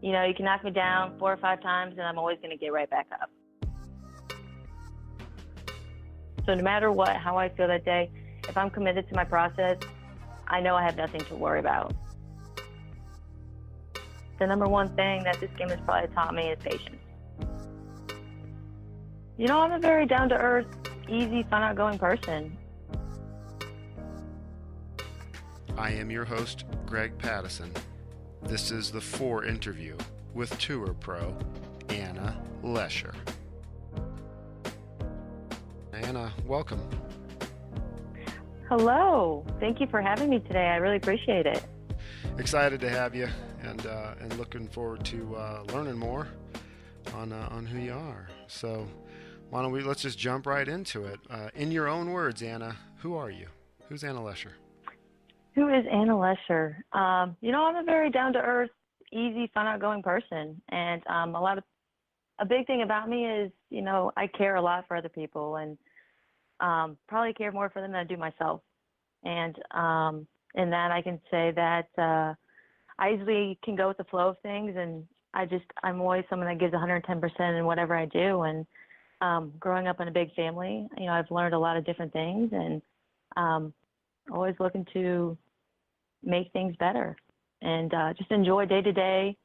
You know, you can knock me down 4 or 5 times and I'm always going to get right back up. So no matter what, how I feel that day, if I'm committed to my process, I know I have nothing to worry about. The number one thing that this game has probably taught me is patience. You know, I'm a very down-to-earth, easy, fun, outgoing person. I am your host, Greg Pattison. This is the Fore Interview with Tour Pro Anna Lesher. Anna, welcome. Hello. Thank you for having me today. I really appreciate it. Excited to have you, and looking forward to learning more on who you are. So, why don't let's just jump right into it. In your own words, Anna, who are you? Who's Anna Lesher? Who is Anna Lesher? You know, I'm a very down-to-earth, easy, fun, outgoing person, and a big thing about me is, you know, I care a lot for other people, and probably care more for them than I do myself. And in that, I can say that I usually can go with the flow of things, and I'm always someone that gives 110% in whatever I do. And growing up in a big family, you know, I've learned a lot of different things, and always looking to make things better and just enjoy day-to-day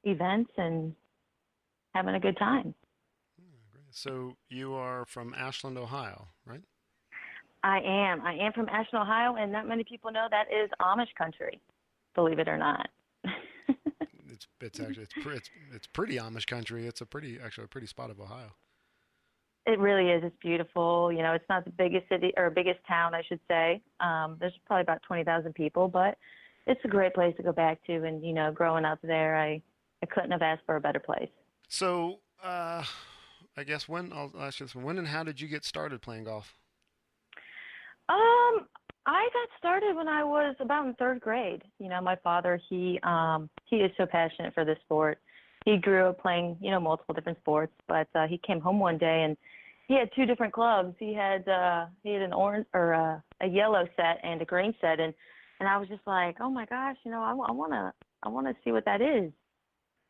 events and having a good time. So you are from Ashland, Ohio, right? I am from Ashland, Ohio, and not many people know that is Amish country, believe it or not. It's pretty Amish country. It's a pretty spot of Ohio. It really is. It's beautiful. You know, it's not the biggest city or biggest town, I should say. There's probably about 20,000 people, but it's a great place to go back to. And, you know, growing up there, I couldn't have asked for a better place. So, I guess I'll ask you this one. When and how did you get started playing golf? I got started when I was about in 3rd grade. You know, my father, he is so passionate for this sport. He grew up playing, you know, multiple different sports, but he came home one day and he had 2 different clubs. He had an orange or a yellow set and a green set, and I was just like, oh my gosh, you know, I want to see what that is.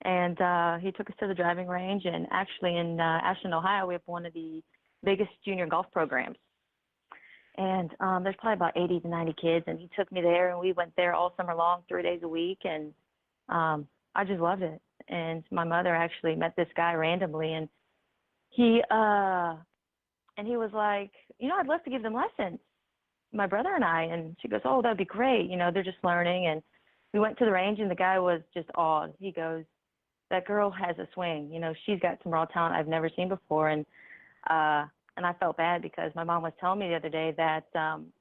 And he took us to the driving range, and actually in Ashland, Ohio, we have one of the biggest junior golf programs. And there's probably about 80 to 90 kids, and he took me there, and we went there all summer long, 3 days a week, and I just loved it. And my mother actually met this guy randomly, and he was like, you know, I'd love to give them lessons, my brother and I. And she goes, oh, that'd be great. You know, they're just learning. And we went to the range, and the guy was just awed. He goes, that girl has a swing. You know, she's got some raw talent I've never seen before. And I felt bad because my mom was telling me the other day that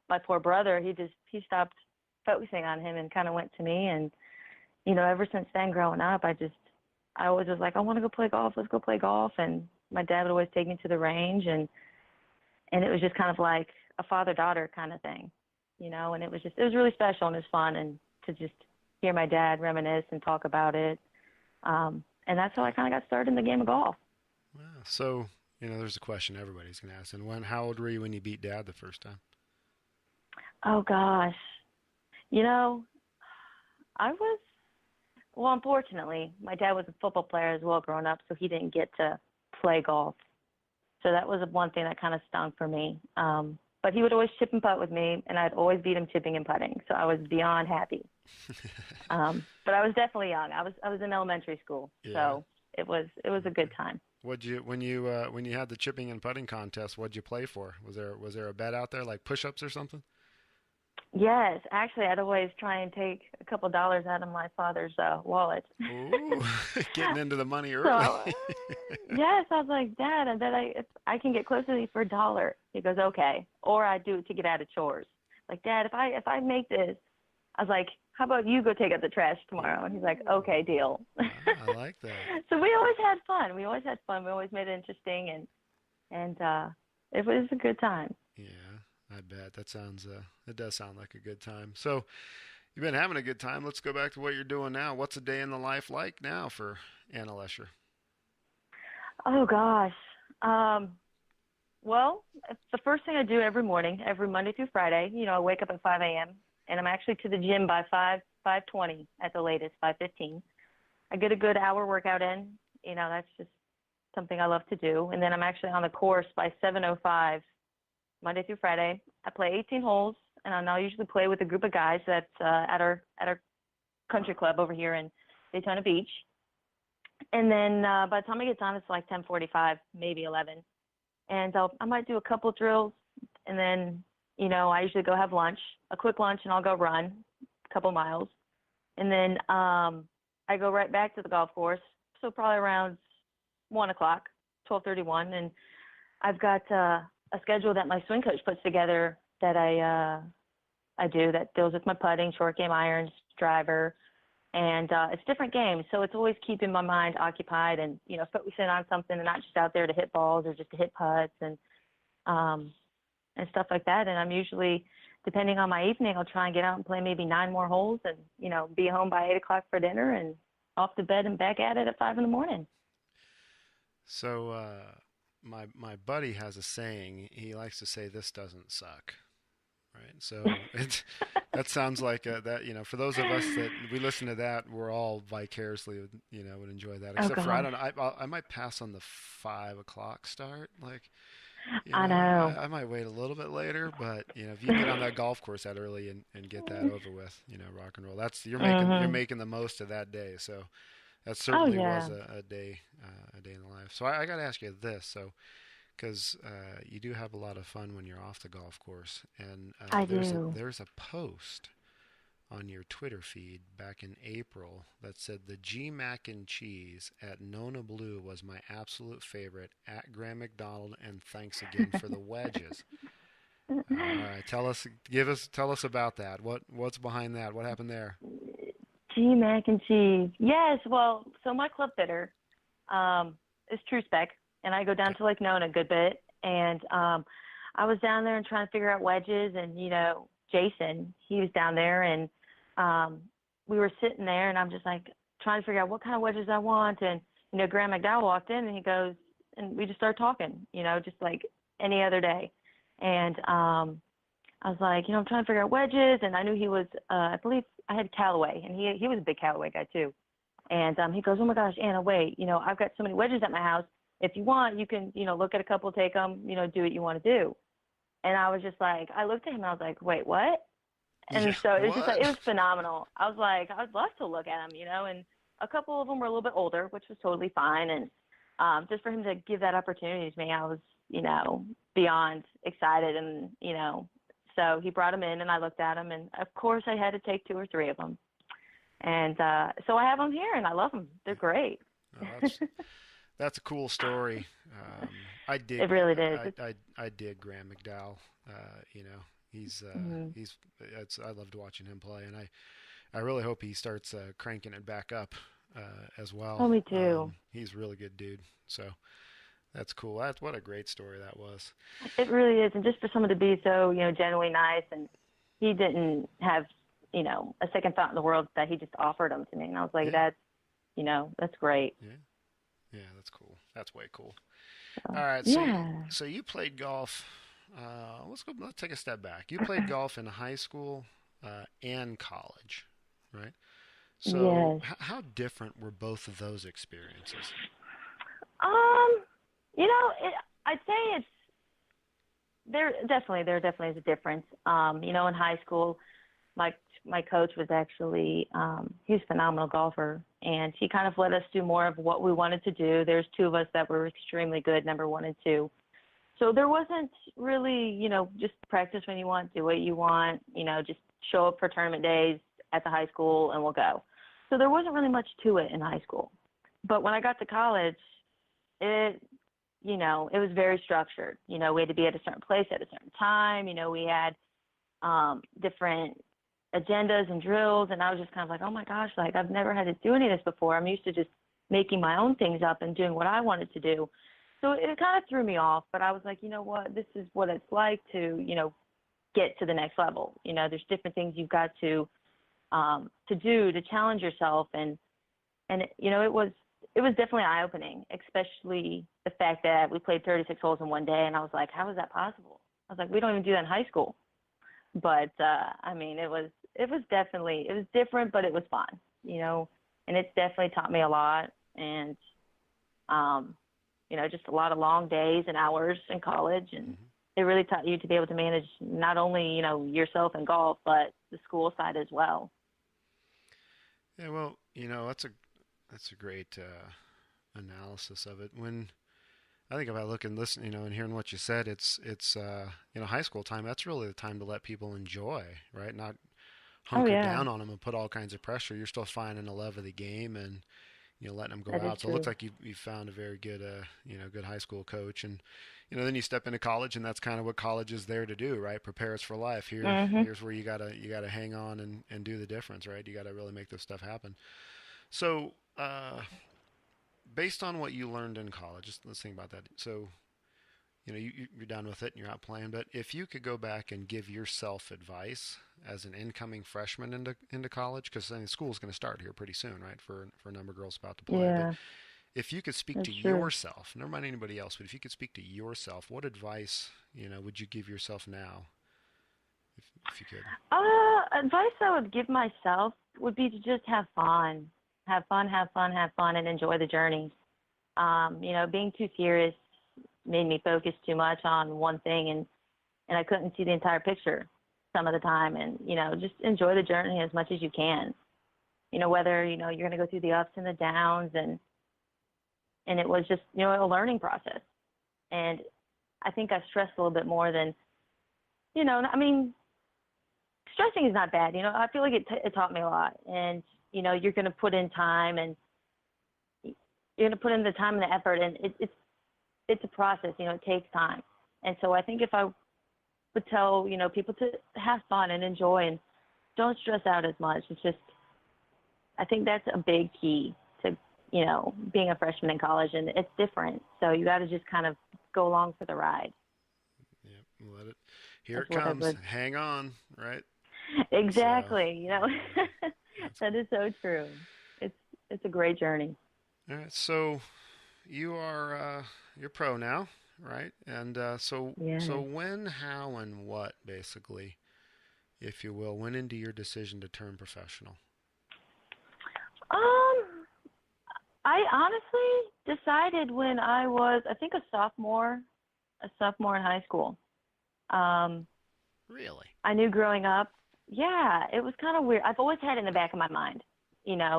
my poor brother, he stopped focusing on him and kind of went to me. And, you know, ever since then, growing up, I always was like, I want to go play golf. Let's go play golf. And my dad would always take me to the range, and it was just kind of like a father-daughter kind of thing, you know. And it was really special, and it was fun, and to just hear my dad reminisce and talk about it. And that's how I kind of got started in the game of golf. Wow. So, you know, there's a question everybody's going to ask. And how old were you when you beat Dad the first time? Oh gosh, you know, unfortunately, my dad was a football player as well growing up, so he didn't get to play golf. So that was one thing that kind of stung for me. But he would always chip and putt with me, and I'd always beat him chipping and putting. So I was beyond happy. But I was definitely young. I was in elementary school, yeah. So it was a good time. When you had the chipping and putting contest, what'd you play for? Was there a bet out there, like push-ups or something? Yes, actually, I'd always try and take a couple dollars out of my father's wallet. Ooh, getting into the money early. So, yes, I was like, Dad, I bet if I can get close to you for $1. He goes, okay. Or I do it to get out of chores. Like, Dad, if I make this, I was like, how about you go take out the trash tomorrow? And he's like, okay, deal. I like that. So we always had fun. We always made it interesting, and it was a good time. Yeah. I bet it does sound like a good time. So you've been having a good time. Let's go back to what you're doing now. What's a day in the life like now for Anna Lesher? Oh gosh. Well, the first thing I do every morning, every Monday through Friday, you know, I wake up at 5 a.m. and I'm actually to the gym by 5:20 at the latest, 5:15. I get a good hour workout in. That's just something I love to do. And then I'm actually on the course by 7:05 Monday through Friday. I play 18 holes, and I'll usually play with a group of guys that's at our country club over here in Daytona Beach. And then by the time I get done, it's like 10:45, maybe 11. And I might do a couple drills, and then, I usually go have lunch, a quick lunch, and I'll go run a couple miles. And then I go right back to the golf course, so probably around 1 o'clock, 12:31. And I've got a schedule that my swing coach puts together that I do that deals with my putting, short game irons, driver, and it's different games. So it's always keeping my mind occupied and, focusing on something and not just out there to hit balls or just to hit putts and stuff like that. And I'm usually, depending on my evening, I'll try and get out and play maybe 9 more holes and, be home by 8 o'clock for dinner and off to bed and back at it at 5 in the morning. So my buddy has a saying. He likes to say, "This doesn't suck." Right. So that sounds like that, for those of us that we listen to that, we're all vicariously, would enjoy that. Except for, I don't know, I might pass on the 5 o'clock start. Like, I know. I might wait a little bit later, but, if you get on that golf course that early and get that over with, rock and roll, you're making the most of that day. So that certainly was a day in the life. So I got to ask you this. So, because you do have a lot of fun when you're off the golf course, and there's a post on your Twitter feed back in April that said the G Mac and cheese at Nona Blue was my absolute favorite at Graham McDonald, and thanks again for the wedges. All right, tell us about that. What's behind that? What happened there? G Mac and cheese. Yes, well, so my club fitter is True Spec. And I go down to Lake Nona a good bit. And I was down there and trying to figure out wedges. And, Jason, he was down there. And we were sitting there. And I'm just like trying to figure out what kind of wedges I want. And, Graham McDowell walked in and he goes, and we just started talking, just like any other day. And I was like, I'm trying to figure out wedges. And I knew he was, I believe I had Callaway. And he was a big Callaway guy, too. And he goes, oh, my gosh, Anna, wait, I've got so many wedges at my house. If you want, you can, look at a couple, take them, do what you want to do. And I was just like, I looked at him and I was like, wait, what? And so it was just like, it was phenomenal. I was like, I would love to look at them, and a couple of them were a little bit older, which was totally fine. And just for him to give that opportunity to me, I was, beyond excited. And, so he brought them in and I looked at them. And of course I had to take 2 or 3 of them. And so I have them here and I love them. They're great. Oh, that's a cool story. I dig. It really did. I dig Graham McDowell. He's I loved watching him play, and I really hope he starts cranking it back up as well. Oh, me too. He's a really good dude. So that's cool. What a great story that was. It really is, and just for someone to be so genuinely nice, and he didn't have a second thought in the world that he just offered them to me, and I was like, that's great. Yeah. Yeah, that's cool. That's way cool. All right, so you played golf. Let's take a step back. You played golf in high school and college, right? So yes. How different were both of those experiences? I'd say there definitely is a difference. In high school, my coach was actually he was a phenomenal golfer, and he kind of let us do more of what we wanted to do. There's 2 of us that were extremely good, number 1 and 2. So there wasn't really, just practice when you want, do what you want, just show up for tournament days at the high school and we'll go. So there wasn't really much to it in high school. But when I got to college, it was very structured. We had to be at a certain place at a certain time. We had different agendas and drills, and I was just kind of like, oh my gosh, like I've never had to do any of this before. I'm used to just making my own things up and doing what I wanted to do. So it kind of threw me off, but I was like, you know what, this is what it's like to, get to the next level. There's different things you've got to do to challenge yourself, and it was definitely eye-opening, especially the fact that we played 36 holes in one day, and I was like, how is that possible? I was like, we don't even do that in high school. But it was different, but it was fun. and it's definitely taught me a lot. And just a lot of long days and hours in college, and Hmm. it really taught you to be able to manage not only yourself in golf, but the school side as well. Yeah, well, that's a great analysis of it. When I think if I look and listen, and hearing what you said, it's high school time. That's really the time to let people enjoy, right? Not Oh hunker yeah, down on them and put all kinds of pressure. You're still finding a love of the game and letting them go that is out. So it looks true. like you found a very good good high school coach, and then you step into college, and that's kind of what college is there to do, right? Prepare us for life. Mhm. Here's where you gotta hang on and do the difference, right? You gotta really make this stuff happen. So based on what you learned in college, let's think about that. So you're done with it and you're out playing. But if you could go back and give yourself advice as an incoming freshman into college, because I mean, school's going to start here pretty soon, right? For a number of girls about to play. But Yeah, if you could speak that's to true. yourself, never mind anybody else, but if you could speak to yourself, what advice would you give yourself now, if you could? Advice I would give myself would be to just have fun. Have fun, have fun, have fun, and enjoy the journey. Being too serious made me focus too much on one thing, and I couldn't see the entire picture some of the time. And just enjoy the journey as much as you can. Whether you're going to go through the ups and the downs, and it was just a learning process. And I think I stressed a little bit more than I mean, stressing is not bad. I feel like it taught me a lot. And you're going to put in time, and you're going to put in the time and the effort, and it's a process. It takes time. And so I think if I would tell people to have fun and enjoy and don't stress out as much, it's just I think that's a big key to being a freshman in college, and it's different. So you got to just kind of go along for the ride. Yeah, let it. Here That's it what I comes. would. Hang on, right? So Exactly. that's That is so true. It's it's a great journey. all right. So you're pro now, right? And so Yeah. when, how, and what basically, if you will, went into your decision to turn professional? Um, I honestly decided when I was, I think, a sophomore in high school. Um, Really? I knew growing up, yeah, it was kind of weird. I've always had it in the back of my mind,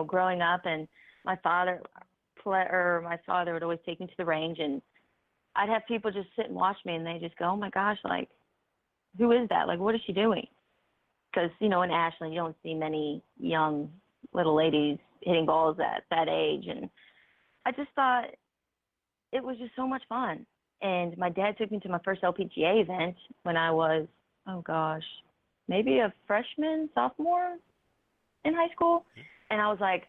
growing up, and my father my father would always take me to the range, and I'd have people just sit and watch me, and they just go, "Oh my gosh, like, who is that? Like, what is she doing?" Because in Ashland, you don't see many young little ladies hitting balls at that age, and I just thought it was just so much fun. And my dad took me to my first LPGA event when I was, oh gosh, maybe a freshman, sophomore in high school. And I was like,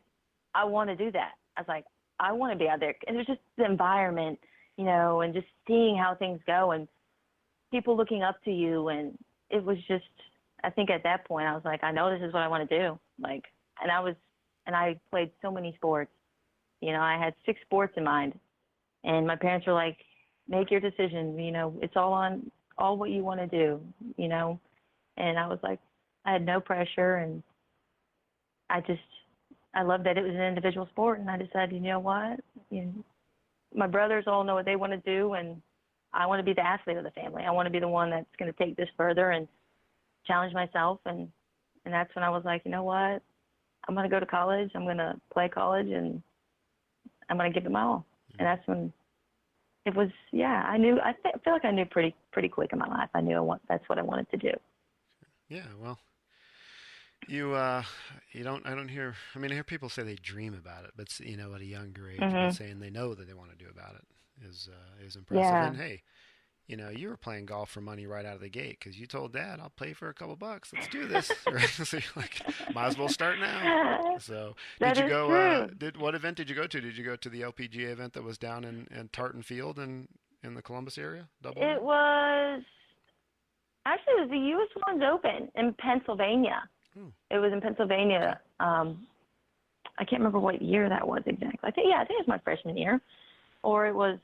I want to do that. I was like, I want to be out there. And it was just the environment, and just seeing how things go and people looking up to you. And it was just, I think at that point, I was like, I know this is what I want to do. Like, and I played so many sports. I had 6 sports in mind. And my parents were like, make your decision. It's all what you want to do, you know. And I was like, I had no pressure, and I just, I loved that it was an individual sport. And I decided, you know what? You know, my brothers all know what they want to do, and I want to be the athlete of the family. I want to be the one that's going to take this further and challenge myself. And that's when I was like, you know what? I'm going to go to college. I'm going to play college, and I'm going to give it my all. And that's when it was, yeah, I knew, feel like I knew pretty quick in my life. I knew that's what I wanted to do. Yeah, well, you don't I don't hear I mean I hear people say they dream about it, but at a younger age, but Mhm. saying they know that they want to do about it is impressive. Yeah. And hey, you were playing golf for money right out of the gate because you told Dad, "I'll pay for a couple bucks. Let's do this." Right? So you're like, might as well start now. So, did That you is go? true. Did What event did you go to? Did you go to the LPGA event that was down in Tartan Field in the Columbus area? Double It event. was actually, it was the U.S. One's Open in Pennsylvania. Oh, It was in okay. Pennsylvania. I can't remember what year that was exactly. I think it was my freshman year, or it was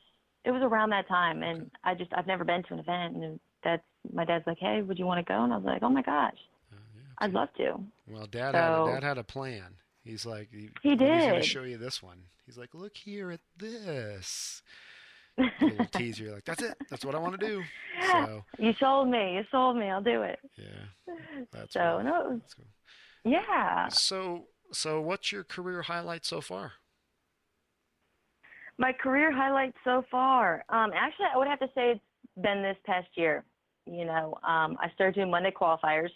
around that time. Okay. And I've never been to an event, and that's my dad's like, hey, would you want to go? And I was like, oh my gosh, Yeah. I'd See. love to. Well, Dad So had a plan. He's like, He when he's going to did. show you this one, he's like, look here at this. Give a little teaser. You're like, that's it. That's what I want to do. So, You sold me. You sold me. I'll do it. yeah, that's So cool. no, it was, That's cool. yeah. So what's your career highlight so far? My career highlight so far. Actually, I would have to say it's been this past year. I started doing Monday qualifiers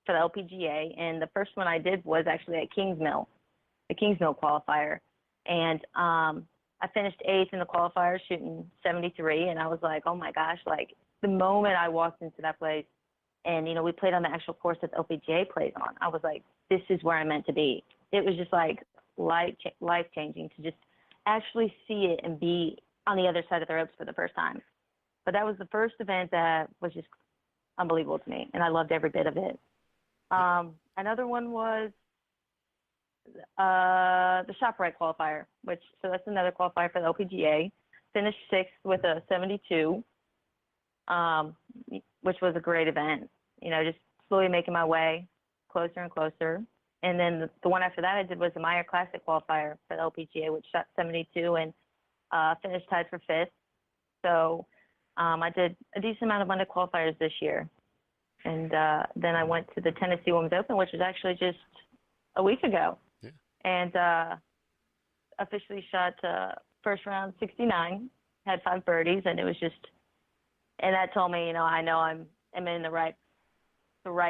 for the LPGA, and the first one I did was actually at Kingsmill, the Kingsmill qualifier, and I finished eighth in the qualifier, shooting 73, and I was like, oh my gosh, like the moment I walked into that place, and we played on the actual course that the LPGA plays on, I was like, this is where I'm meant to be. It was just like life changing to just actually see it and be on the other side of the ropes for the first time. But that was the first event that was just unbelievable to me, and I loved every bit of it. Another one was the ShopRite qualifier, so that's another qualifier for the LPGA. Finished sixth with a 72, which was a great event. Just slowly making my way closer and closer. And then the one after that I did was the Meyer Classic qualifier for the LPGA, which shot 72 and finished tied for fifth. So I did a decent amount of Monday qualifiers this year. And then I went to the Tennessee Women's Open, which was actually just a week ago. Yeah. And officially shot first round 69, had 5 birdies, and it was just, and that told me, I know I'm in the right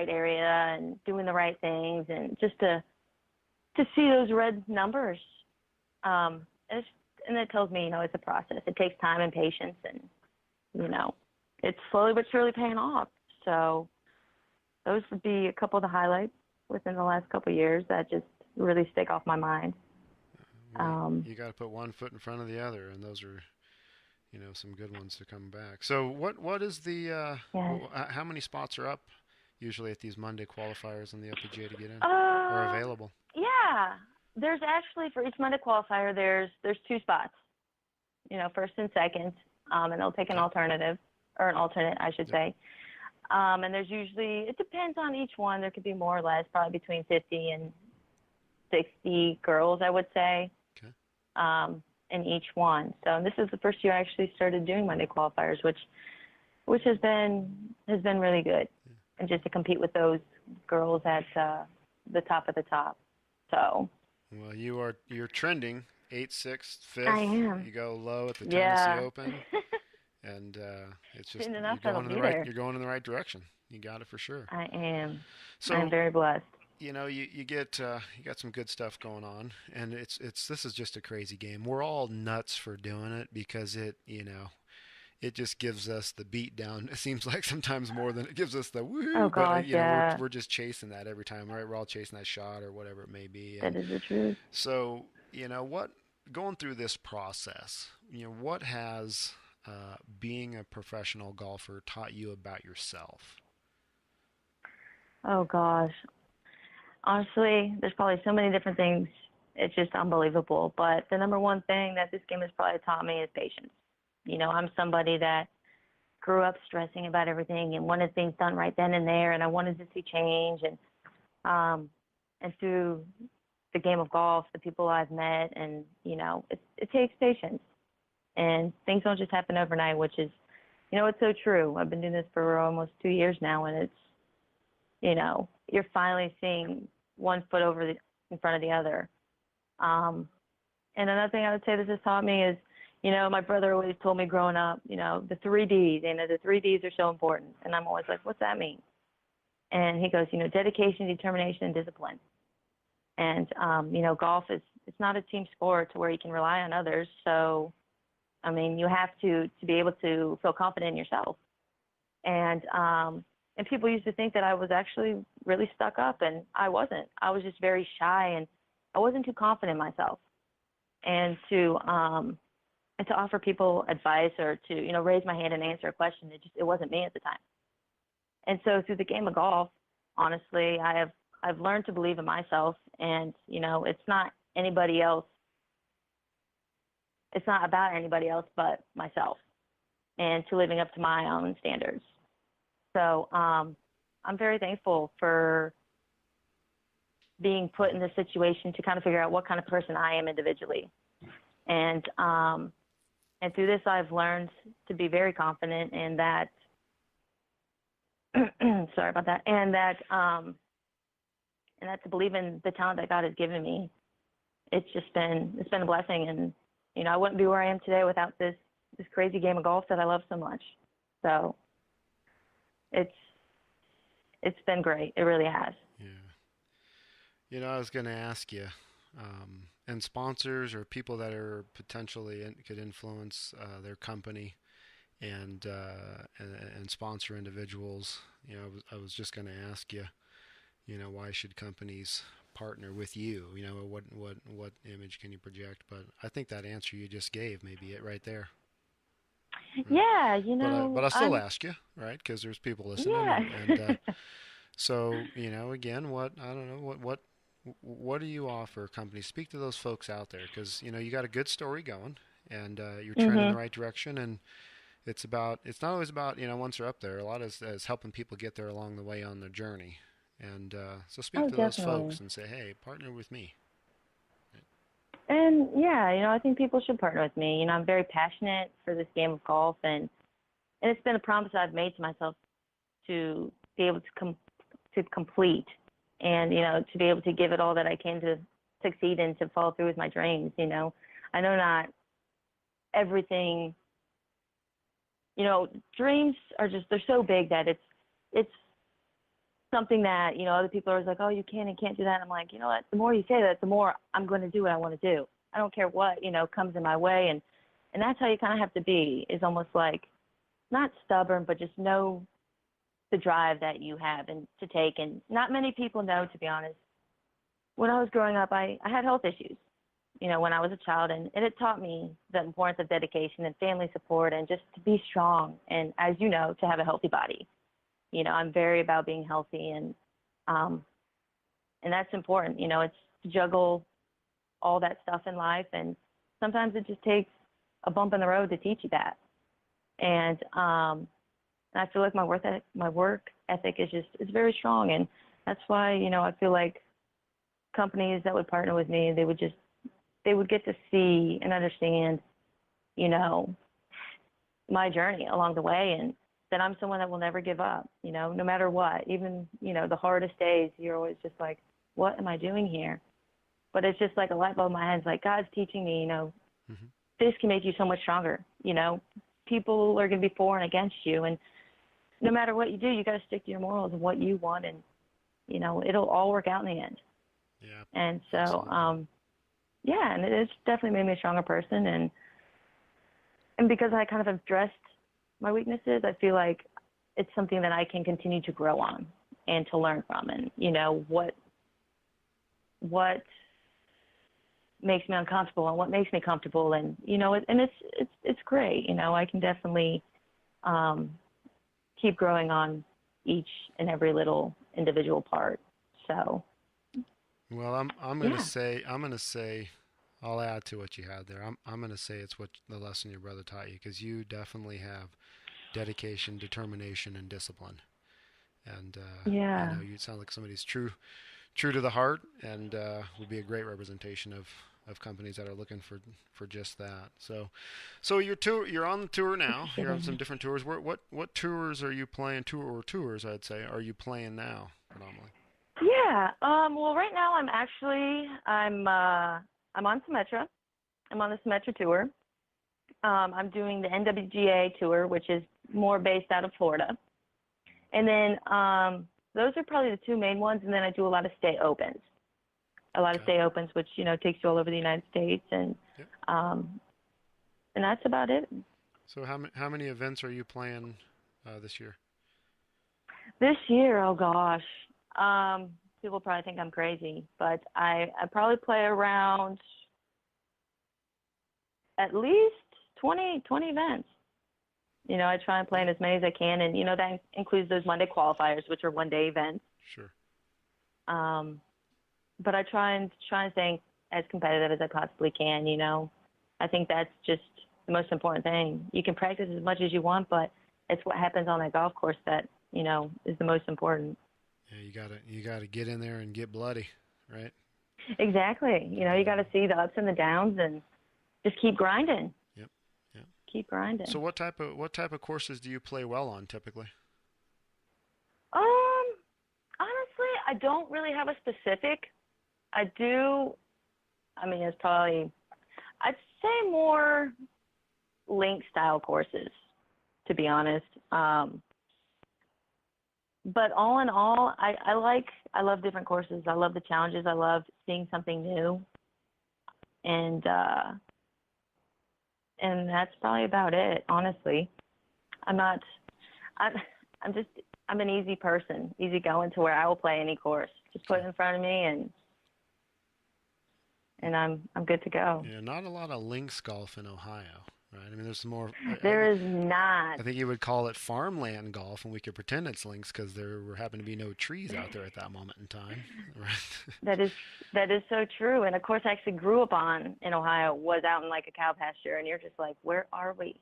area and doing the right things, and just to see those red numbers, and that tells me, it's a process. It takes time and patience, and it's slowly but surely paying off. So those would be a couple of the highlights within the last couple of years that just really stick off my mind. You got to put one foot in front of the other, and those are, some good ones to come back. So what is the Yes. how many spots are up usually at these Monday qualifiers on the LPGA to get in or available? Yeah, there's actually, for each Monday qualifier, there's 2 spots, first and second, and they'll take an alternative, or an alternate, I should say. And there's usually, it depends on each one. There could be more or less, probably between 50 and 60 girls, I would say, in each one. So this is the first year I actually started doing Monday qualifiers, which has been really good, and just to compete with those girls at the top of the top. So. Well, you're trending 8th, 6th, 5th. I am. You go low at the Tennessee Open, and it's just Soon enough, you're going that'll in the be right there. you're going in the right direction. You got it for sure. I am. So I'm very blessed. you get you got some good stuff going on, and this is just a crazy game. We're all nuts for doing it because it just gives us the beat down. It seems like sometimes more than it gives us the woo. Oh gosh, yeah. We're just chasing that every time, right? We're all chasing that shot or whatever it may be. That is the truth. So what, going through this process, what has being a professional golfer taught you about yourself? Oh gosh. Honestly, there's probably so many different things. It's just unbelievable. But the number one thing that this game has probably taught me is patience. I'm somebody that grew up stressing about everything and wanted things done right then and there, and I wanted to see change. And through the game of golf, the people I've met, and it takes patience, and things don't just happen overnight, which is, it's so true. I've been doing this for almost 2 years now, and it's, you're finally seeing one foot in front of the other. And another thing I would say this has taught me is, my brother always told me growing up, the 3 Ds, the 3 Ds are so important. And I'm always like, what's that mean? And he goes, dedication, determination, and discipline. And, golf it's not a team sport to where you can rely on others. So, you have to be able to feel confident in yourself. And people used to think that I was actually really stuck up, and I wasn't. I was just very shy, and I wasn't too confident in myself. And to offer people advice or to, raise my hand and answer a question, it wasn't me at the time. And so through the game of golf, honestly, I've learned to believe in myself, and, it's not anybody else. It's not about anybody else but myself, and to living up to my own standards. So I'm very thankful for being put in this situation to kind of figure out what kind of person I am individually. And through this, I've learned to be very confident in that, sorry about that, and that to believe in the talent that God has given me. It's been a blessing. And, you know, I wouldn't be where I am today without this crazy game of golf that I love so much. So it's been great. It really has. Yeah. You know, I was going to ask you, and sponsors or people that are potentially could influence their company and sponsor individuals. You know, I was just going to ask you, you know, why should companies partner with you? You know, what image can you project? But I think that answer you just gave may be it right there. Yeah, you know. But I'll still ask you, right? Because there's people listening. Yeah. And so, you know, again, I don't know, what do you offer companies? Speak to those folks out there, because, you know, you got a good story going, and you're trending in the right direction. And it's not always about, you know, once they're up there. A lot is helping people get there along the way on their journey. And so speak to those folks and say, hey, partner with me. And yeah, you know, I think people should partner with me. You know, I'm very passionate for this game of golf, and it's been a promise I've made to myself to be able to complete, and, you know, to be able to give it all that I can to succeed and to follow through with my dreams. You know, I know not everything, you know, dreams are they're so big that it's something that, you know, other people are always like, oh, you can and can't do that. And I'm like, you know what, the more you say that, the more I'm going to do what I want to do. I don't care what, you know, comes in my way. And that's how you kind of have to be, is almost like not stubborn, but just know the drive that you have and to take. And not many people know, to be honest. When I was growing up, I had health issues, you know, when I was a child, and it taught me the importance of dedication and family support and just to be strong. And as you know, to have a healthy body. You know, I'm very about being healthy, and that's important. You know, it's to juggle all that stuff in life, and sometimes it just takes a bump in the road to teach you that. And I feel like my work ethic is very strong, and that's why, you know, I feel like companies that would partner with me, they would get to see and understand, you know, my journey along the way, and that I'm someone that will never give up, you know, no matter what. Even, you know, the hardest days, you're always just like, what am I doing here? But it's just like a light bulb in my head. It's like, God's teaching me, you know, this can make you so much stronger. You know, people are going to be for and against you. And no matter what you do, you got to stick to your morals and what you want. And, you know, it'll all work out in the end. Yeah. And so, yeah, and it's definitely made me a stronger person. And because I kind of addressed my weaknesses, I feel like it's something that I can continue to grow on and to learn from. And, you know, what makes me uncomfortable and what makes me comfortable. And, you know, and it's great. You know, I can definitely keep growing on each and every little individual part. So. Well, I'm going to say, I'll add to what you had there. I'm going to say it's what the lesson your brother taught you, because you definitely have dedication, determination, and discipline. And you know, you sound like somebody's true to the heart, and would be a great representation of companies that are looking for just that. So you're on the tour now. You're on some different tours. What tours are you playing? Tours, I'd say, are you playing now predominantly? Yeah. Well, right now I'm on Symetra. I'm on the Symetra tour. I'm doing the NWGA tour, which is more based out of Florida. And then those are probably the two main ones. And then I do a lot of state opens. State opens, which, you know, takes you all over the United States. And and that's about it. So how many events are you playing this year? This year, oh gosh. People probably think I'm crazy, but I probably play around at least 20 events. You know, I try and play in as many as I can, and, you know, that includes those Monday qualifiers, which are one-day events. Sure. But I try and stay as competitive as I possibly can, you know. I think that's just the most important thing. You can practice as much as you want, but it's what happens on that golf course that, you know, is the most important. Yeah, you gotta get in there and get bloody, right? Exactly. You got to see the ups and the downs and just keep grinding. Yep. Yep. Keep grinding. So what type of courses do you play well on typically? Um, Honestly, I don't really have a specific. I do. I mean, it's probably I'd say more link style courses, to be honest. But all in all, I love different courses. I love the challenges. I love seeing something new, and uh, and that's probably about it. Honestly, I'm not. I'm I'm just I'm an easy person, easy going to where I will play any course. Just put it in front of me, and I'm good to go. Yeah, not a lot of links golf in Ohio, right? I mean, there's more. There is not. I think you would call it farmland golf, and we could pretend it's links because there were happen to be no trees out there at that moment in time, right? That is so true. And of course, I actually grew up on in Ohio, was out in like a cow pasture, and you're just like, where are we?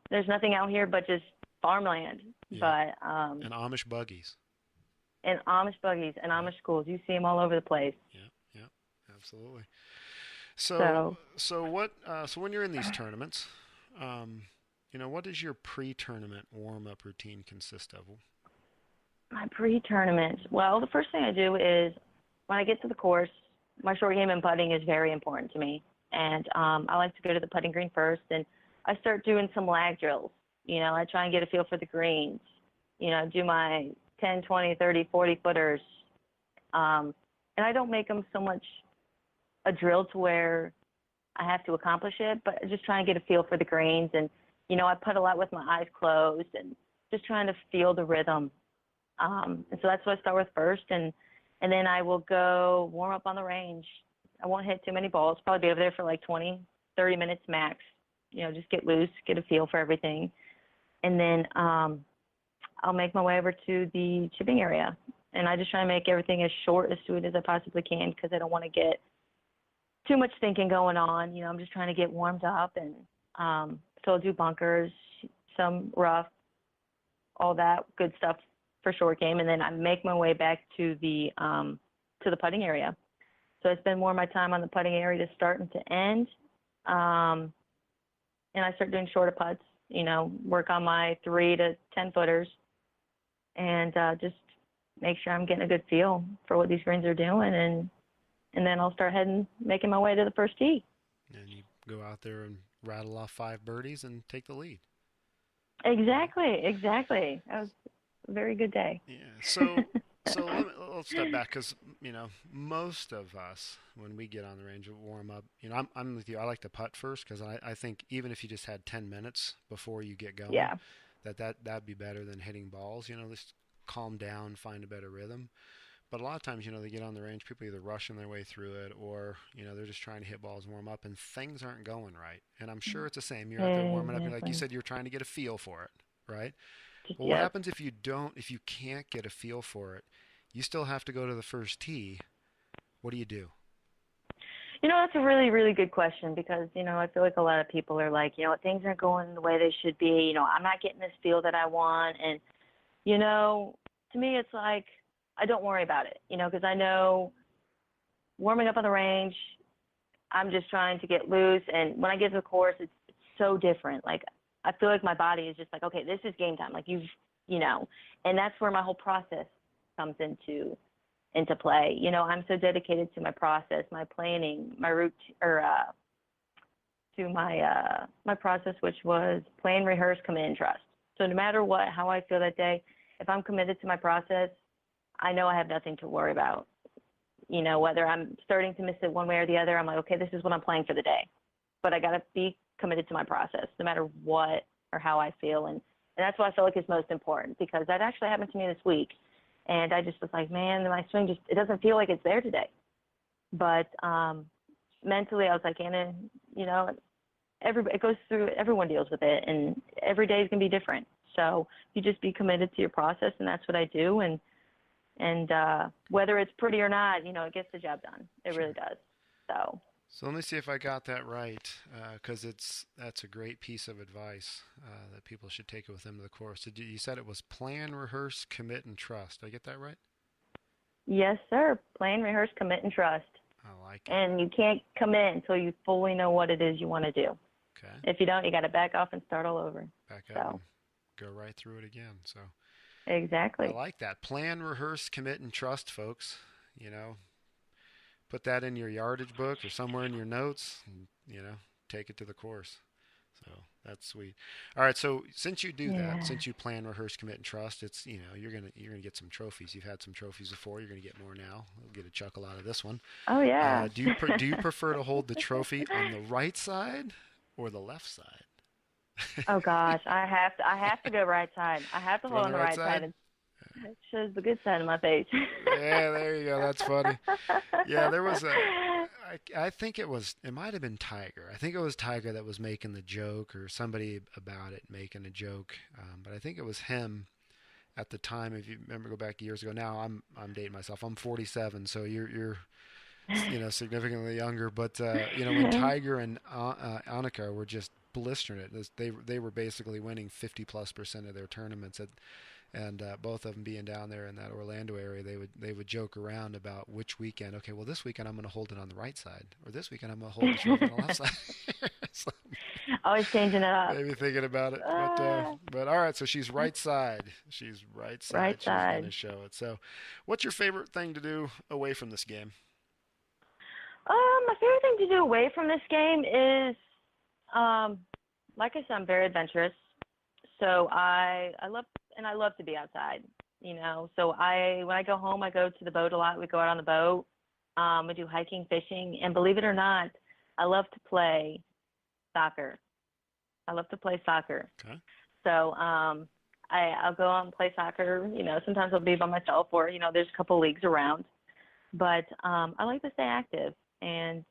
There's nothing out here but just farmland. Yeah. But And Amish buggies. and Amish buggies and Yeah, Amish schools, you see them all over the place. yeah, yeah, absolutely. So, So so when you're in these tournaments, um, what does your pre-tournament warm-up routine consist of? my pre-tournament, well, the first thing I do is when I get to the course, my short game and putting is very important to me, and I like to go to the putting green first, and I start doing some lag drills. I try and get a feel for the greens. Do my 10, 20, 30, 40 footers, and I don't make them so much a drill to where I have to accomplish it, but I just try and get a feel for the greens. And, I put a lot with my eyes closed and just trying to feel the rhythm. And so that's what I start with first. And then I will go warm up on the range. I won't hit too many balls, probably be over there for like 20, 30 minutes max. Just get loose, get a feel for everything. And then I'll make my way over to the chipping area. And I just try and make everything as short, as sweet as I possibly can because I don't want to get too much thinking going on. I'm just trying to get warmed up, and so I'll do bunkers, some rough, all that good stuff for short game, and then I make my way back to the putting area. So I spend more of my time on the putting area to start and to end, and I start doing shorter putts. Work on my 3 to 10 footers, and just make sure I'm getting a good feel for what these greens are doing, and then I'll start making my way to the first tee. And you go out there and rattle off 5 birdies and take the lead. Exactly. That was a very good day. Yeah. So let's step back because most of us when we get on the range of warm up, I'm with you. I like to putt first because I think even if you just had 10 minutes before you get going, Yeah. that'd be better than hitting balls. Just calm down, find a better rhythm. But a lot of times, they get on the range, people either rushing their way through it or, they're just trying to hit balls and warm up and things aren't going right. And I'm sure it's the same. You're out there warming up and like you said, you're trying to get a feel for it, right? Well, what happens if you can't get a feel for it? You still have to go to the first tee. What do you do? That's a really, really good question because, I feel like a lot of people are like, things aren't going the way they should be. I'm not getting this feel that I want. And, to me, it's like, I don't worry about it, because I know warming up on the range, I'm just trying to get loose. And when I get to the course, it's so different. Like, I feel like my body is just like, okay, this is game time. Like and that's where my whole process comes into play. I'm so dedicated to my process, my planning, my route, or to my process, which was plan, rehearse, commit, and trust. So no matter how I feel that day, if I'm committed to my process, I know I have nothing to worry about. Whether I'm starting to miss it one way or the other, I'm like, okay, this is what I'm playing for the day. But I got to be committed to my process no matter what or how I feel. And that's what I feel like is most important because that actually happened to me this week. And I just was like, man, my swing it doesn't feel like it's there today. But mentally, I was like, Anna, it goes through, everyone deals with it. And every day is going to be different. So you just be committed to your process. And that's what I do. And whether it's pretty or not, it gets the job done. It really does. So let me see if I got that right, because that's a great piece of advice that people should take with them to the course. You said it was plan, rehearse, commit, and trust. Did I get that right? Yes, sir. Plan, rehearse, commit, and trust. I like it. And you can't commit until you fully know what it is you want to do. Okay. If you don't, you got to back off and start all over. Back up So, and go right through it again. So I exactly. like that. Plan, rehearse, commit, and trust, folks. You know, put that in your yardage book or somewhere in your notes, and take it to the course. So that's sweet. All right, so since you do that, Yeah. since you plan, rehearse, commit, and trust, it's you're gonna get some trophies. You've had some trophies before. You're gonna get more now. You'll get a chuckle out of this one. Oh, yeah. Do you prefer to hold the trophy on the right side or the left side? Oh gosh, I have to go right side. I have to Go hold on on the the right right side. side. It shows the good side of my face. Yeah, there you go. That's funny. Yeah, there was I think it might have been Tiger. I think it was Tiger that was making the joke, or somebody about it making a joke. But I think it was him at the time. If you remember, go back years ago. Now I'm dating myself. I'm 47, so you're significantly younger. But when Tiger and Annika were just blistering it, they were basically winning 50+% of their tournaments and both of them being down there in that Orlando area, they would joke around about which weekend. Okay, well this weekend I'm going to hold it on the right side, or this weekend I'm going to hold the trophy on the left side. So Always changing it up. maybe thinking about it, but all right. So she's right side. She's right Right side. She's going to side. show it. So, what's your favorite thing to do away from this game? My favorite thing to do away from this game is, like I said, I'm very adventurous. So I love to be outside. So when I go home, I go to the boat a lot. We go out on the boat. We do hiking, fishing, and believe it or not, I love to play soccer. I love to play soccer. Okay. So I'll go out and play soccer. Sometimes I'll be by myself, or there's a couple leagues around. But I like to stay active, and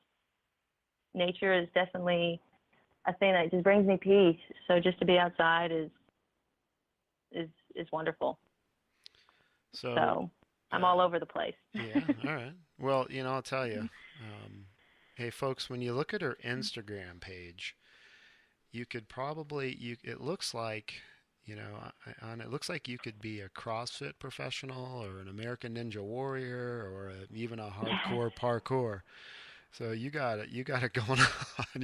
nature is definitely a thing that just brings me peace. So just to be outside is wonderful. So I'm all over the place. Yeah. All right. Well, I'll tell you. Hey, folks, when you look at her Instagram page, you could probably it looks like it looks like you could be a CrossFit professional or an American Ninja Warrior or even a hardcore parkour. So you got it going on.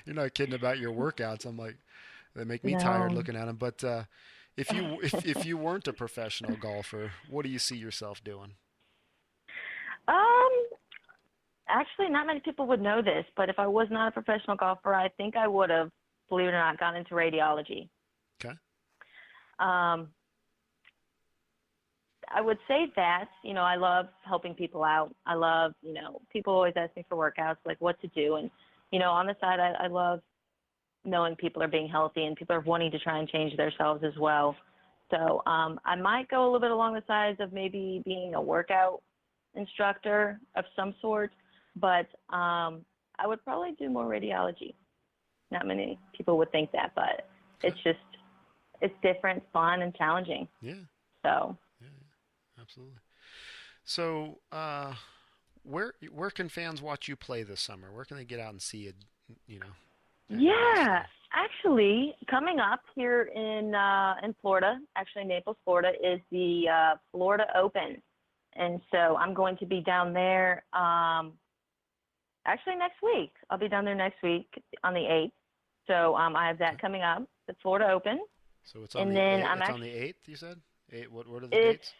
You're not kidding about your workouts. I'm like, they make me tired No. looking at them. But if you weren't a professional golfer, what do you see yourself doing? Um, Actually, not many people would know this, but if I was not a professional golfer, I think I would have, believe it or not, gone into radiology. Okay. Um, I would say that, I love helping people out. I love, people always ask me for workouts, like what to do. And, on the side, I love knowing people are being healthy and people are wanting to try and change themselves as well. So I might go a little bit along the sides of maybe being a workout instructor of some sort, but I would probably do more radiology. Not many people would think that, but Okay. it's different, fun, and challenging. Yeah. So. Yeah. Absolutely. So, where can fans watch you play this summer? Where can they get out and see you? You know, at your best Yeah, there? actually, coming up here in Florida, actually Naples, Florida, is the Florida Open, and so I'm going to be down there. Actually, next week I'll be down there next week on the 8th. So I have that Okay. coming up, the Florida Open, So it's on and the then 8th. I'm It's on actually the 8th. You said 8. What are the it's dates?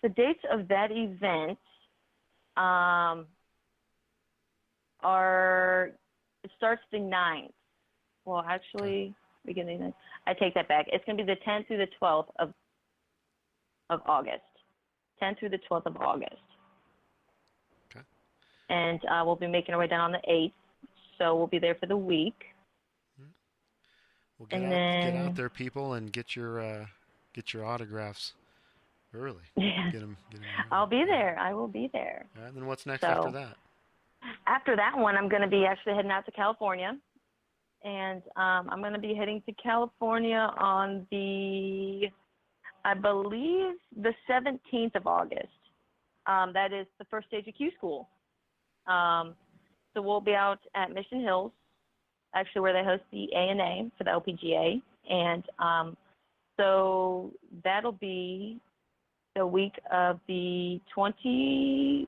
the dates of that event um, are it starts the 9th. Well, Okay. actually, beginning. I take that back. It's going to be the 10th through the 12th of August. 10th through the 12th of August. Okay. And we'll be making our way down on the 8th. So we'll be there for the week. Well, And get out then, there, people, and get your autographs early. yeah, Get them I'll early. be Yeah. there. I will be there. All right. And then what's next after So that? after that one, I'm going to be actually heading out to California. And I'm going to be heading to California on I believe, the 17th of August. That is the first stage of Q School. So we'll be out at Mission Hills, actually where they host the ANA for the LPGA. And so that'll be the week of the 23rd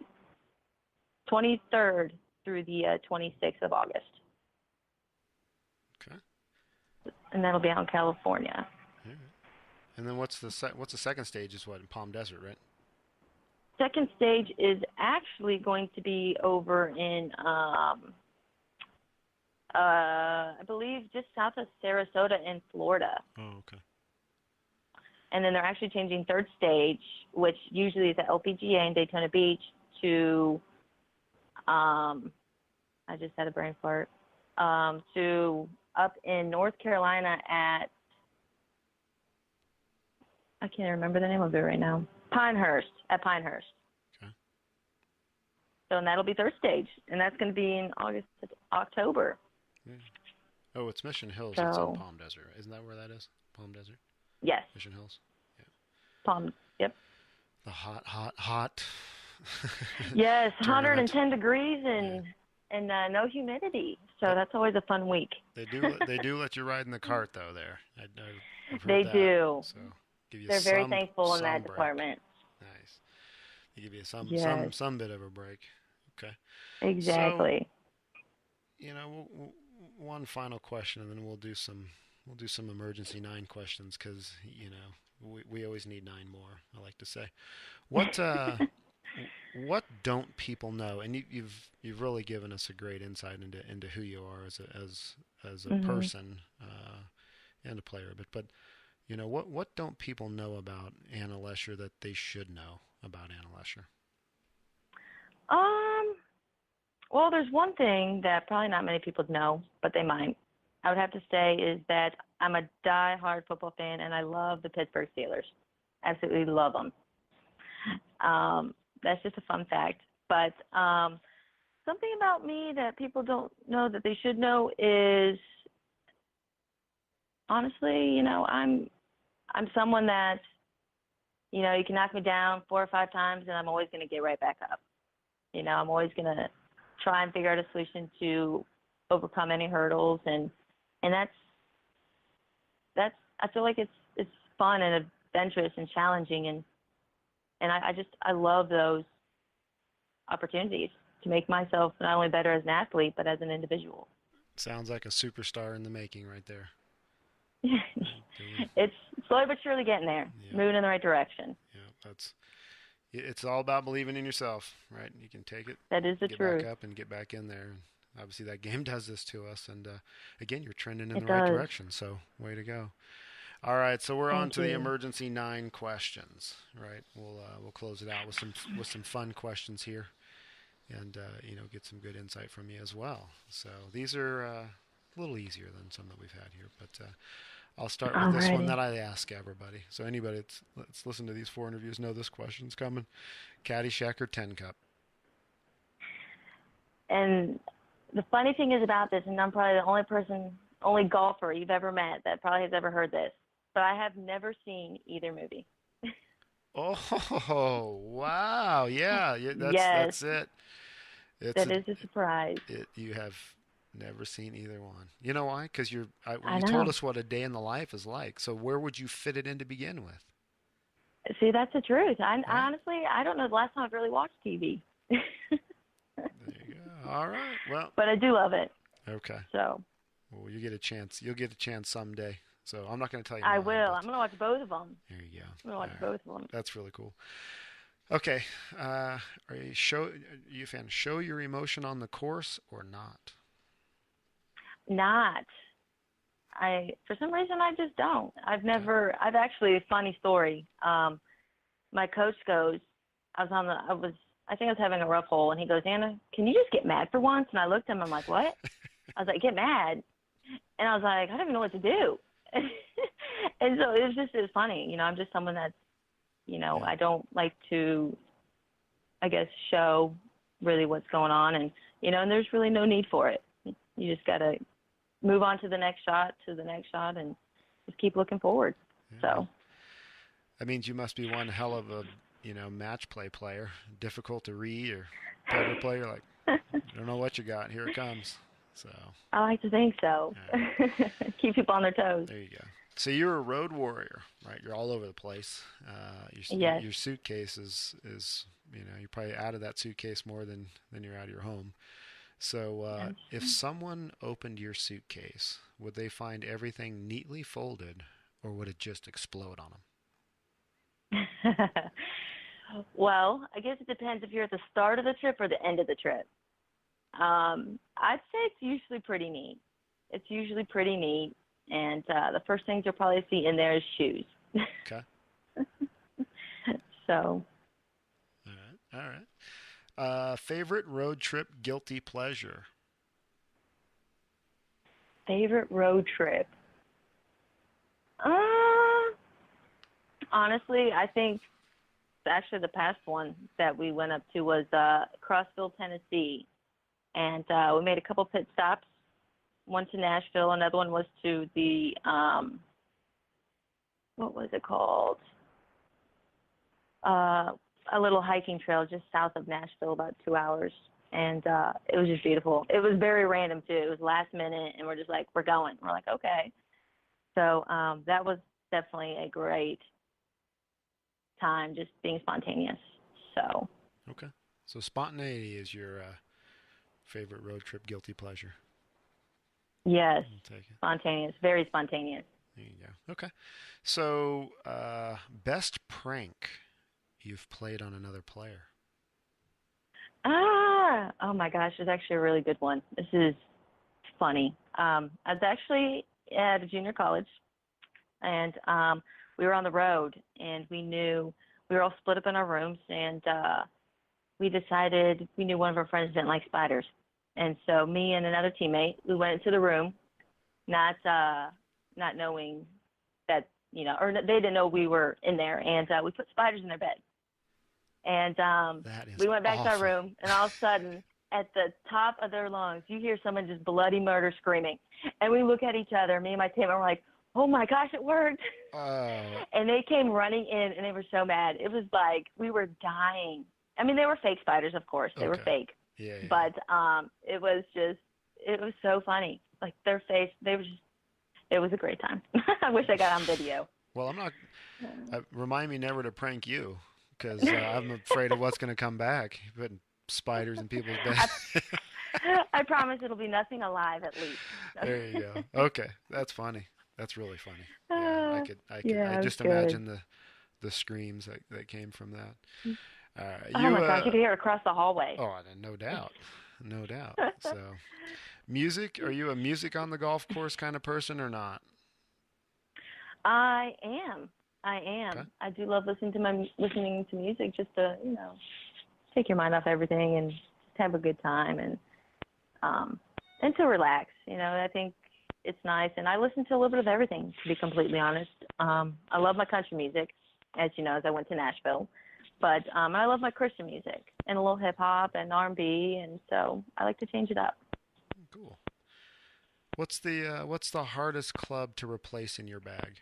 through the 26th of August. Okay. And that'll be out in California. All right. And then what's the second stage? Is what, in Palm Desert, right? Second stage is actually going to be over in, I believe, just south of Sarasota in Florida. Oh, okay. And then they're actually changing third stage, which usually is at LPGA in Daytona Beach, to, I just had a brain fart, to up in North Carolina at, I can't remember the name of it right now, Pinehurst. Okay. So, and that'll be third stage, and that's going to be in October. Yeah. Oh, it's Mission Hills. So, it's in Palm Desert. Isn't that where that is? Palm Desert? Yes. Mission Hills? Yeah. Yep. The hot. Yes, 110 tournament. degrees and no humidity. So that's always a fun week. They do let you ride in the cart though there. I've heard They that. do. So give you They're very thankful in that break. department. Nice. They give you some bit of a break. Okay. Exactly. So, one final question, and then we'll do some emergency 9 questions because we always need 9 more. I like to say, what don't people know? And you've really given us a great insight into who you are as a Mm-hmm. person and a player. But what don't people know about Anna Lesher that they should know about Anna Lesher? Well, there's one thing that probably not many people know, but they might. I would have to say is that I'm a die-hard football fan, and I love the Pittsburgh Steelers. Absolutely love them. That's just a fun fact. But something about me that people don't know that they should know is, honestly, I'm someone that, you can knock me down 4 or 5 times, and I'm always going to get right back up. I'm always going to try and figure out a solution to overcome any hurdles, and that's I feel like it's fun and adventurous and challenging, and I love those opportunities to make myself not only better as an athlete but as an individual. Sounds like a superstar in the making right there. It's slowly but surely getting there, moving in the right direction. Yeah, it's all about believing in yourself, right? You can take it. That is the truth. Get back up and get back in there. Obviously, that game does this to us, and again, you're trending in the right direction. So, way to go! All right, so we're on to the emergency 9 questions. Right, we'll close it out with some fun questions here, and get some good insight from you as well. So these are a little easier than some that we've had here, but I'll start with this one that I ask everybody. So anybody that's listened to these 4 interviews know this question's coming. Caddyshack or 10 cup? And the funny thing is about this, and I'm probably the only golfer you've ever met that probably has ever heard this, but I have never seen either movie. Oh, wow. Yeah, that's it. That is a surprise. You have never seen either one. You know why? Because you know. told us what a day in the life is like. So where would you fit it in to begin with? See, that's the truth. Honestly, I don't know the last time I've really watched TV. There you go. All right. Well, but I do love it. Okay. So. Well, you get a chance. You'll get a chance someday. So I'm not going to tell you. I will. I'm going to watch both of them. There you go. I'm going to watch both of them. That's really cool. Okay. Are you a fan? Show your emotion on the course or not? Not. For some reason, I just don't. I've actually, a funny story. My coach goes, I think I was having a rough hole, and he goes, Anna, can you just get mad for once? And I looked at him, I'm like, what? I was like, get mad? And I was like, I don't even know what to do. And so it's funny. I'm just someone that's, I don't like to, I guess, show really what's going on. And, and there's really no need for it. You just got to move on to the next shot, and just keep looking forward. Yeah. So. That means you must be one hell of a, match play player. Difficult to read or poker player. Like, I don't know what you got. Here it comes. So. I like to think so. Right. Keep people on their toes. There you go. So you're a road warrior, right? You're all over the place. Yes. Your suitcase is you're probably out of that suitcase more than you're out of your home. So if someone opened your suitcase, would they find everything neatly folded, or would it just explode on them? Well, I guess it depends if you're at the start of the trip or the end of the trip. I'd say it's usually pretty neat. It's usually pretty neat, and the first things you'll probably see in there is shoes. Okay. So. All right. Favorite road trip guilty pleasure? Favorite road trip? Honestly, I think actually the past one that we went up to was Crossville, Tennessee, and we made a couple pit stops. One to Nashville, another one was to the what was it called? A little hiking trail just south of Nashville, about 2 hours, and it was just beautiful. It was very random too. It was last minute, and we're just like, we're going. We're like, okay. So that was definitely a great time, just being spontaneous. So. Okay. So spontaneity is your favorite road trip guilty pleasure. Yes. Spontaneous. Very spontaneous. There you go. Okay. So best prank you've played on another player? Oh my gosh, it's actually a really good one. This is funny. I was actually at a junior college, and we were on the road, and we were all split up in our rooms, and we decided we knew one of our friends didn't like spiders. And so me and another teammate, we went into the room, not knowing that, or they didn't know we were in there, and we put spiders in their bed. And we went back to our room, and all of a sudden, at the top of their lungs, you hear someone just bloody murder screaming. And we look at each other, me and my teammate, were like, oh my gosh, it worked. And they came running in, and they were so mad. It was like we were dying. I mean, they were fake spiders, of course. They were fake. Yeah. But it was so funny. Like their face, it was a great time. I wish I got on video. Well, remind me never to prank you, because I'm afraid of what's going to come back. Putting spiders in people's beds. I promise it'll be nothing alive, at least. There you go. Okay, that's funny. That's really funny. Yeah, I just good. imagine the screams that came from that. Oh my gosh, you could hear it across the hallway. Oh, no doubt. No doubt. So, music, are you a music on the golf course kind of person or not? I am. Okay. I do love listening to music just to, take your mind off everything and just have a good time and to relax. I think it's nice. And I listen to a little bit of everything, to be completely honest. I love my country music, as you know, as I went to Nashville. But I love my Christian music and a little hip hop and R&B, and so I like to change it up. Cool. What's the hardest club to replace in your bag?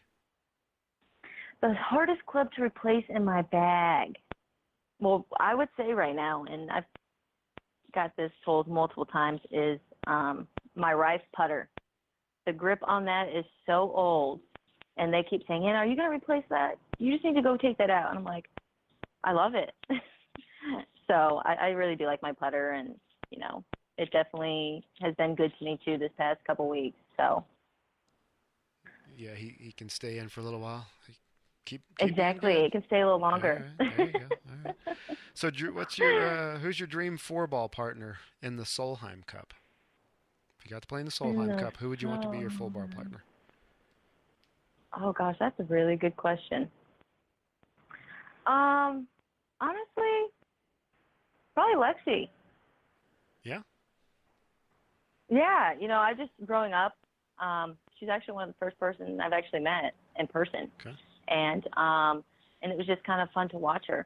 The hardest club to replace in my bag. Well, I would say right now, and I've got this told multiple times, is my Rife putter. The grip on that is so old, and they keep saying, are you going to replace that? You just need to go take that out. And I'm like, I love it. So I really do like my putter, and, it definitely has been good to me, too, this past couple weeks. So. Yeah, he can stay in for a little while. Keep exactly. It can stay a little longer. All right, there you go. All right. So, Drew, who's your dream 4-ball partner in the Solheim Cup? If you got to play in the Solheim Cup, who would you want to be your 4-ball partner? Oh gosh, that's a really good question. Honestly, probably Lexi. Yeah. Yeah, I just growing up, she's actually one of the first persons I've actually met in person. Okay. And it was just kind of fun to watch her.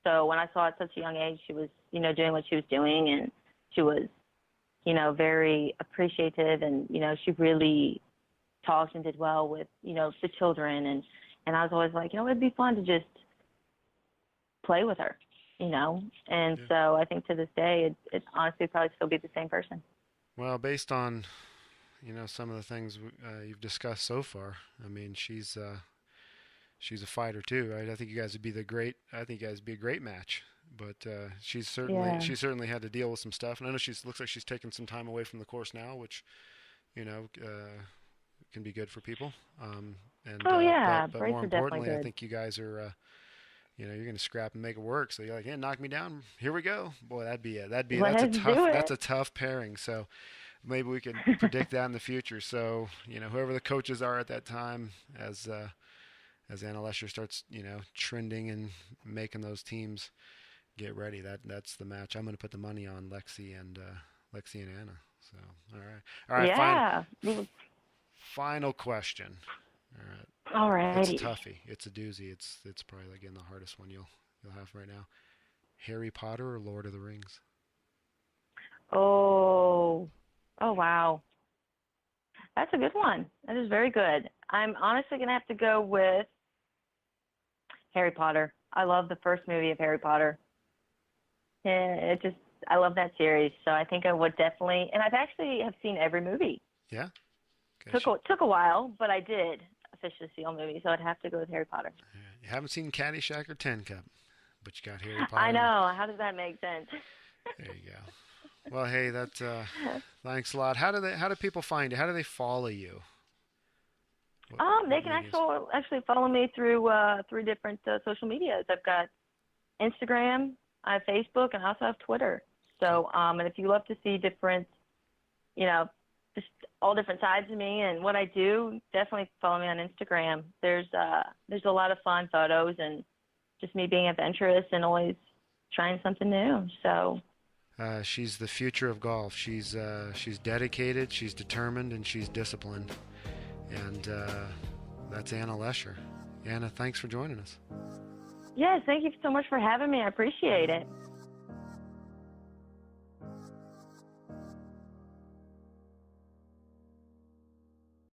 So when I saw at such a young age, she was, doing what she was doing, and she was, very appreciative, and, she really talked and did well with, the children. And I was always like, it'd be fun to just play with her, And yeah. So I think to this day, it honestly probably still be the same person. Well, based on some of the things you've discussed so far. I mean, she's a fighter too, right? I think you guys would be I think you guys would be a great match. But Yeah. she certainly had to deal with some stuff, and I know looks like she's taken some time away from the course now, which can be good for people. And Oh yeah, but breaks more are definitely importantly, I good. think you guys are you're going to scrap and make it work. So you're like, yeah, knock me down. Here we go. Boy, Let's do that's it. a tough pairing. So maybe we could predict that in the future. So whoever the coaches are at that time, as Anna Lesher starts trending and making those teams get ready. That's the match. I'm going to put the money on Lexi and Anna. So all right. Yeah. Final question. All right. It's a Alrighty. toughie. It's a doozy. It's probably again the hardest one you'll have right now. Harry Potter or Lord of the Rings? Oh. Oh wow. That's a good one. That is very good. I'm honestly gonna have to go with Harry Potter. I love the first movie of Harry Potter. It just I love that series. So I think I would definitely and I've actually have seen every movie. Yeah. Okay. Took a while, but I did officially see all movies, so I'd have to go with Harry Potter. You haven't seen Caddyshack or Ten Cup, but you got Harry I Potter. know. How does that make sense? There you go. Well, hey, that's thanks a lot. How do people find you? How do they follow you? They can actually follow me through three different social medias. I've got Instagram, I have Facebook, and I also have Twitter. So, and if you love to see different, just all different sides of me and what I do, definitely follow me on Instagram. There's a lot of fun photos and just me being adventurous and always trying something new. So. She's the future of golf. She's dedicated, she's determined, and she's disciplined. And that's Anna Lesher. Anna, thanks for joining us. Yes, thank you so much for having me. I appreciate it.